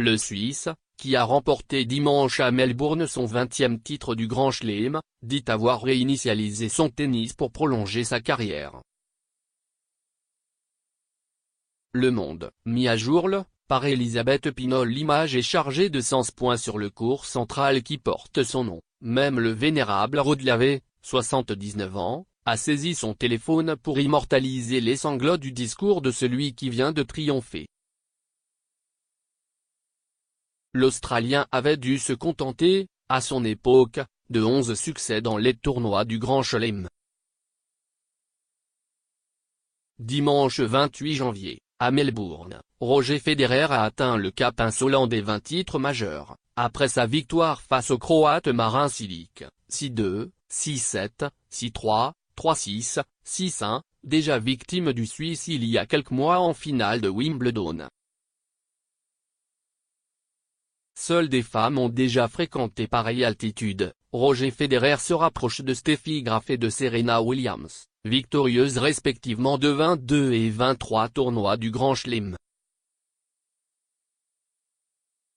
Le Suisse, qui a remporté dimanche à Melbourne son 20e titre du Grand Chelem, dit avoir réinitialisé son tennis pour prolonger sa carrière. Le Monde, mis à jour par Elisabeth Pinol. L'image est chargée de sens. Sur le cours central qui porte son nom, même le vénérable Rod Laver, 79 ans, a saisi son téléphone pour immortaliser les sanglots du discours de celui qui vient de triompher. L'Australien avait dû se contenter, à son époque, de 11 succès dans les tournois du Grand Chelem. Dimanche 28 janvier, à Melbourne, Roger Federer a atteint le cap insolent des 20 titres majeurs, après sa victoire face au Croate Marin Cilic, 6-2, 6-7, 6-3, 3-6, 6-1, déjà victime du Suisse il y a quelques mois en finale de Wimbledon. Seules des femmes ont déjà fréquenté pareille altitude. Roger Federer se rapproche de Steffi Graf et de Serena Williams, victorieuses respectivement de 22 et 23 tournois du Grand Chelem.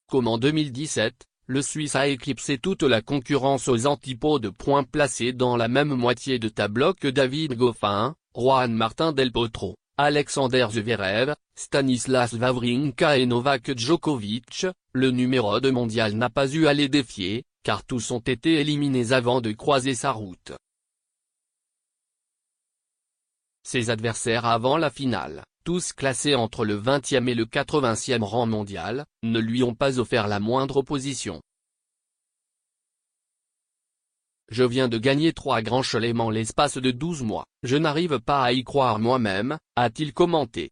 Comme en 2017, le Suisse a éclipsé toute la concurrence aux antipodes. Placé dans la même moitié de tableau que David Goffin, Juan Martín del Potro, Alexander Zverev, Stanislas Wawrinka et Novak Djokovic, le numéro 2 mondial n'a pas eu à les défier, car tous ont été éliminés avant de croiser sa route. Ses adversaires avant la finale, tous classés entre le 20e et le 80e rang mondial, ne lui ont pas offert la moindre opposition. Je viens de gagner 3 grands chelems en l'espace de 12 mois, je n'arrive pas à y croire moi-même, a-t-il commenté.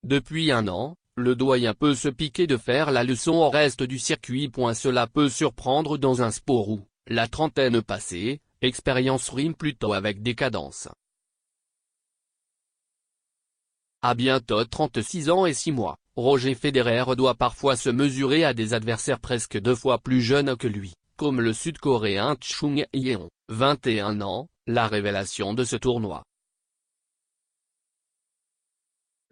Depuis un an, le doyen peut se piquer de faire la leçon au reste du circuit. Cela peut surprendre dans un sport où, la trentaine passée, expérience rime plutôt avec décadence. À bientôt 36 ans et 6 mois, Roger Federer doit parfois se mesurer à des adversaires presque 2 fois plus jeunes que lui, comme le Sud-Coréen Chung Yeon, 21 ans, la révélation de ce tournoi.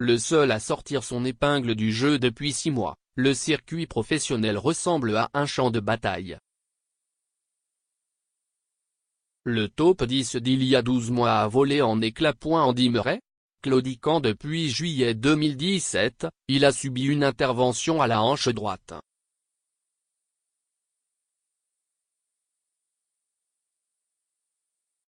Le seul à sortir son épingle du jeu depuis 6 mois, le circuit professionnel ressemble à un champ de bataille. Le top 10 d'il y a 12 mois a volé en éclats. Andy Murray, claudiquant depuis juillet 2017, il a subi une intervention à la hanche droite.